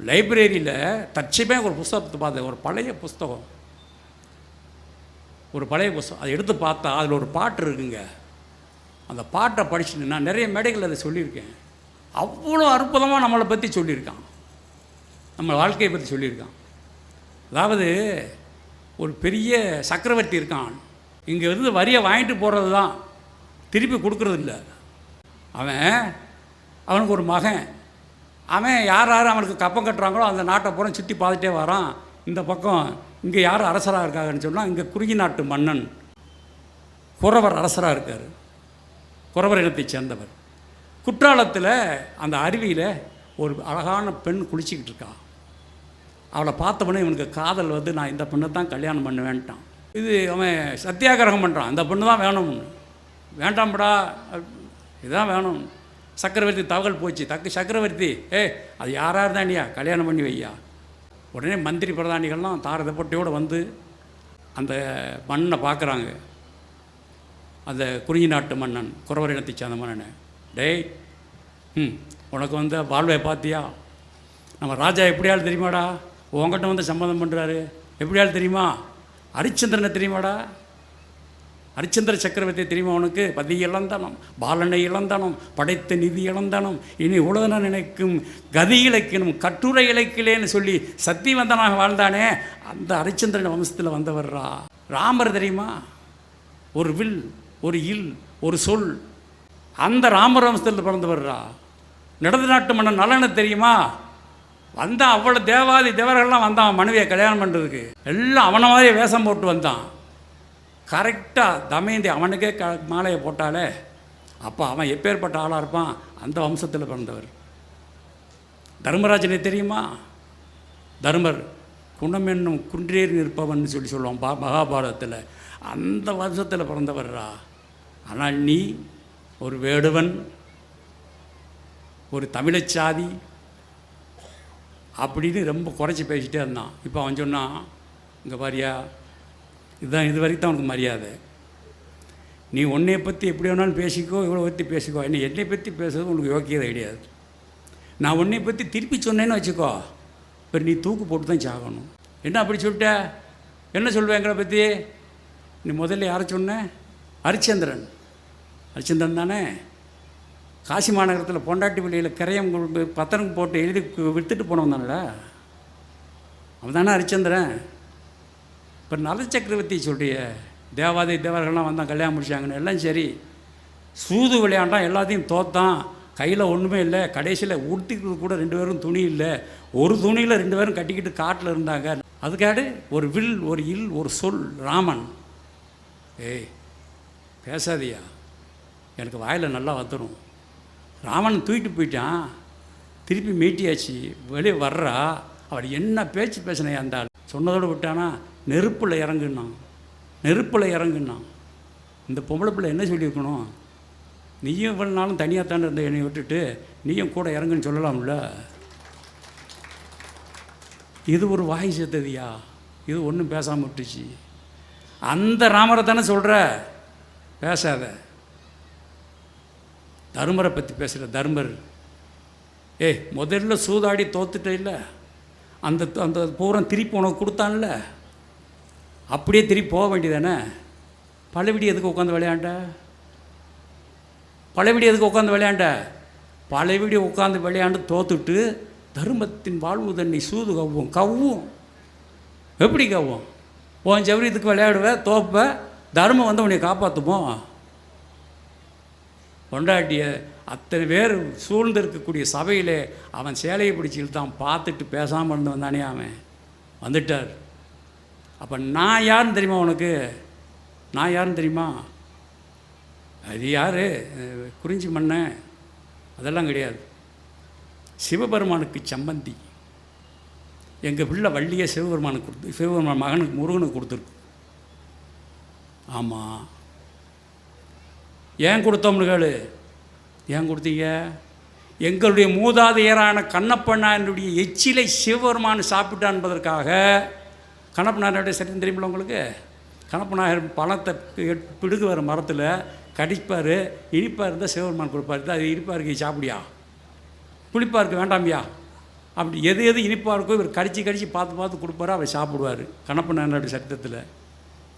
லைப்ரரியில் தற்சமயம் ஒரு புஸ்தகத்தை பார்த்தேன், ஒரு பழைய புஸ்தகம், அதை எடுத்து பார்த்தா அதில் ஒரு பாட்டு இருக்குங்க. அந்த பாட்டை படிச்சுட்டு நான் நிறைய மேடைகள் அதை சொல்லியிருக்கேன். அவ்வளோ அற்புதமாக நம்மளை பற்றி சொல்லியிருக்கான், நம்ம வாழ்க்கையை பற்றி சொல்லியிருக்கான். அதாவது ஒரு பெரிய சக்கரவர்த்தி இருக்கான், இங்கே இருந்து வரியை வாங்கிட்டு போகிறது தான், திருப்பி கொடுக்கறது இல்லை. அவனுக்கு ஒரு மகன், அவன் யார் அவனுக்கு கப்பம் கட்டுறாங்களோ அந்த நாட்டை பூரா சுற்றி பார்த்துட்டே வரான். இந்த பக்கம் இங்கே யார் அரசராக இருக்காங்கன்னு சொன்னால், இங்கே குறிஞ்சி நாட்டு மன்னன் குறவர் அரசராக இருக்கார். குறவர் இனத்தை சேர்ந்தவர். குற்றாலத்தில் அந்த அருவியில் ஒரு அழகான பெண் குளிச்சிக்கிட்டு இருக்கான். அவளை பார்த்தவொடனே இவனுக்கு காதல் வந்து, நான் இந்த பெண்ணை தான் கல்யாணம் பண்ண வேண்டான். இது அவன் சத்தியாகிரகம் பண்ணுறான், அந்த பெண்ணு தான் வேணும், வேண்டாம்டா இதுதான் வேணும். சக்கரவர்த்தி தகவல் போச்சு, சக்கரவர்த்தி அது யாராக இருந்தானியா கல்யாணம் பண்ணி வையா. உடனே மந்திரி பிரதானிகள்லாம் தாரதப்பட்டியோடு வந்து அந்த மண்ணை பார்க்குறாங்க. அந்த குறிஞ்சி நாட்டு மன்னன், குறவர் இனத்தை சேர்ந்த மன்னனை, டேய் உனக்கு வந்து வாழ்வை பார்த்தியா, நம்ம ராஜா எப்படியாலும் தெரியுமாடா, உங்ககிட்ட வந்து சம்மதம் பண்ணுறாரு, எப்படியாலும் தெரியுமா, ஹரிச்சந்திரனை தெரியுமாடா, ஹரிச்சந்திர சக்கரவர்த்தி தெரியுமா உனக்கு, பதி இழந்தனம், பாலனை இழந்தனம், படைத்த நிதி இழந்தனம், இனி உலகன நினைக்கும் கதி இலக்கணும், கட்டுரை இலக்கிலேன்னு சொல்லி சத்தியவந்தனாக வாழ்ந்தானே, அந்த ஹரிச்சந்திரன் வம்சத்தில் வந்தவர்ரா. ராமர் தெரியுமா, ஒரு வில், ஒரு இல், ஒரு சொல், அந்த ராமர் வம்சத்தில் பிறந்தவர்ரா. நடந்த நாட்டு மன்னன் நலனை தெரியுமா, வந்தான், அவ்வளோ தேவாதி தேவர்கள்லாம் வந்தான் மனைவியை கல்யாணம் பண்ணுறதுக்கு, எல்லாம் அவனை மாதிரி வேஷம் போட்டு வந்தான். கரெக்டாக தமயந்தி அவனுக்கே மாலையை போட்டாலே, அப்போ அவன் எப்பேற்பட்ட ஆளாக இருப்பான், அந்த வம்சத்தில் பிறந்தவர். தர்மராஜனை தெரியுமா, தர்மர் குணம் என்னும் குன்றேறி நிற்பவன் சொல்லுவான் மகாபாரதத்தில், அந்த வம்சத்தில் பிறந்தவர்ரா. ஆனால் நீ ஒரு வேடுவன், ஒரு தமிழச்சாதி அப்படின்னு ரொம்ப குறைச்சி பேசிகிட்டே இருந்தான். இப்போ அவன் சொன்னான், இங்கே பாரியா, இதுதான் இது வரைக்கும் தான் உனக்கு மரியாதை, நீ உன்னை பற்றி எப்படி வேணாலும் பேசிக்கோ, இவ்வளோ பற்றி பேசிக்கோ, என்னை பற்றி பேசுறது உனக்கு யோக்கியதை கிடையாது. நான் உன்னை பற்றி திருப்பி சொன்னேன்னு வச்சுக்கோ, இப்போ நீ தூக்கு போட்டு தான் சாகணும். என்ன அப்படி சொல்லிட்ட, என்ன சொல்லுவேன் எங்களை பற்றி, நீ முதல்ல யாரை சொன்ன, ஹரிச்சந்திரன், ஹரிச்சந்திரன் தானே, காசி மாநகரத்தில் பொண்டாட்டி பள்ளியில் கரையம் பத்திரம் போட்டு எழுதி விற்றுட்டு போனவன் தானடா, அவன் தானே ஹரிச்சந்திரன். இப்போ நல சக்கரவர்த்தி சொல்கிறிய, தேவாதி தேவர்கள்லாம் வந்தான் கல்யாணம் முடிச்சாங்கன்னு, எல்லாம் சரி, சூது விளையாண்டான், எல்லாத்தையும் தோத்தான், கையில் ஒன்றுமே இல்லை, கடைசியில் உடுத்திக்கிறது கூட 2 பேரும் துணி இல்லை, ஒரு துணியில் 2 பேரும் கட்டிக்கிட்டு காட்டில் இருந்தாங்க. அதுக்காடு ஒரு வில், ஒரு இல், ஒரு சொல், ராமன். ஏய் பேசாதியா, எனக்கு வாயில் நல்லா வந்துடும். ராமன் தூக்கிட்டு போயிட்டான், திருப்பி மீட்டியாச்சு, வெளியே வர்றா, அவள் என்ன பேச்சு பேசினே அந்த ஆள் சொன்னதோடு விட்டானா, நெருப்பில் இறங்குனான், நெருப்பில் இறங்குனான். இந்த பொம்பளை பிள்ளை என்ன சொல்லியிருக்கணும், நீயும் இவ்வளோ நாளும் தனியாக தானே இருந்த என்னை விட்டுட்டு நீயும் கூட இறங்குன்னு சொல்லலாம்ல. இது ஒரு வாய் செத்ததியா, இது ஒன்றும் பேசாமல் விட்டுச்சு. அந்த ராமரை தானே சொல்கிற, பேசாத. தர்மரை பற்றி பேசுகிற தர்மர், முதல்ல சூதாடி தோத்துட்ட இல்லை, அந்த அந்த பூரம் திருப்பி உனக்கு கொடுத்தான்ல, அப்படியே திருப்பி போக வேண்டியதானே. பழையபடி எதுக்கு உட்காந்து விளையாண்ட, பழையபடி எதுக்கு உட்காந்து விளையாண்ட, பழையபடி உட்காந்து விளையாண்டு தோத்துட்டு தர்மத்தின் வாழ்வு தண்ணி சூது கவ்வும், கவ்வும் எப்படி கவ்வும், உன் ஜவுரியத்துக்கு விளையாடுவேன், தோப்ப, தர்மம் வந்து உன்னை காப்பாற்றுமோ. கொண்டாட்டிய அத்தனை பேர் சூழ்ந்து இருக்கக்கூடிய சபையிலே அவன் சேலையை பிடிச்சிட்டு தான் பார்த்துட்டு பேசாமல் இருந்தவன் தானே அவன் வந்துட்டார். அப்போ நான் யாருன்னு தெரியுமா உனக்கு, நான் யாருன்னு தெரியுமா, அது யார், குறிஞ்சி மன்னன், அதெல்லாம் கிடையாது. சிவபெருமானுக்கு சம்பந்தி, எங்கள் பிள்ளை வள்ளியை சிவபெருமானுக்கு கொடுத்து, சிவபெருமான் மகனுக்கு முருகனுக்கு கொடுத்துருக்கு. ஆமாம், ஏன் கொடுத்தோம்னு கேளு, ஏன் கொடுத்தீங்க, எங்களுடைய மூதாதையரான கண்ணப்பண்ணாருடைய எச்சிலை சிவபெருமான் சாப்பிட்டான் என்பதற்காக. கண்ணப்பண்ணாருடைய சரித்திரம் தெரியுமில்ல உங்களுக்கு, கண்ணப்பண்ணாயர் பழத்தை பிடுங்குவார், மரத்தில் கடிப்பார், இனிப்பாக இருந்தால் சிவபெருமான் கொடுப்பார், அது இனிப்பாக இருக்கு சாப்பிடியா, புளிப்பாக இருக்குது வேண்டாமியா, அப்படி எது எது இனிப்பாக இருக்கோ இவர் கடிச்சு கடிச்சு பார்த்து பார்த்து கொடுப்பாரு, அவர் சாப்பிடுவார். கணப்பு நாடு சட்டத்தில்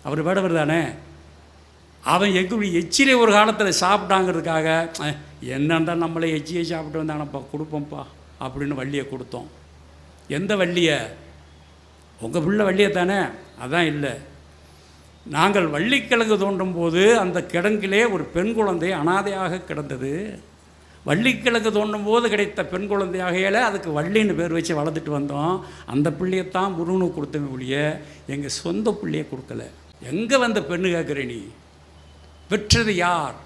அவர் வேடவர் தானே. அவன் எங்கே எச்சிலே ஒரு காலத்தில் சாப்பிட்டாங்கிறதுக்காக என்னண்டா நம்மளே எச்சியை சாப்பிட்டு வந்தானப்பா கொடுப்போம்ப்பா அப்படின்னு வள்ளியை கொடுத்தோம். எந்த வள்ளியை? உங்கள் பிள்ளை வள்ளியை தானே? அதான் இல்லை. நாங்கள் வள்ளிக்கிழங்கு தோண்டும் போது அந்த கிழங்கிலே ஒரு பெண் குழந்தை அனாதையாக கிடந்தது. வள்ளிக்கிழங்கு தோண்டும் போது கிடைத்த பெண் குழந்தையாகையால் அதுக்கு வள்ளின்னு பேர் வச்சு வளர்த்துட்டு வந்தோம். அந்த பிள்ளையத்தான் முருகனுக்கு கொடுத்தவங்க ஒழிய எங்கள் சொந்த பிள்ளையை கொடுக்கல. எங்கே வந்த பெண்ணு கேட்குற நீ? பெற்றது யார்?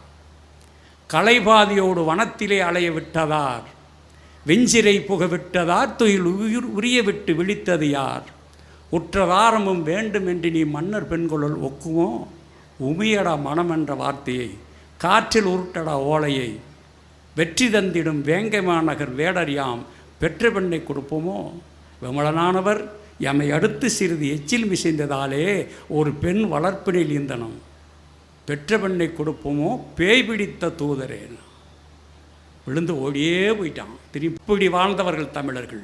கலைபாதியோடு வனத்திலே அலைய விட்டதார், வெஞ்சிரை புக விட்டதார், துயில் உரிய விட்டு விழித்தது யார்? உற்றதாரமும் வேண்டும் என்று நீ மன்னர் பெண்களுள் ஒக்குமோ? உமியடா மனம் என்ற வார்த்தையை, காற்றில் உருட்டடா ஓலையை, வெற்றி தந்திடும் வேங்கை மாநகர் வேடறியாம் பெற்ற பெண்ணை கொடுப்போமோ? விமலனானவர் எம்மை அடுத்து சிறிது எச்சில் மிசைந்ததாலே ஒரு பெண் வளர்ப்பினில் ஈந்தனம். பெற்ற பெண்ணை கொடுப்போமோ பேய் பிடித்த தூதரே. விழுந்து ஓடியே போயிட்டான். திருப்பி வாழ்ந்தவர்கள் தமிழர்கள்.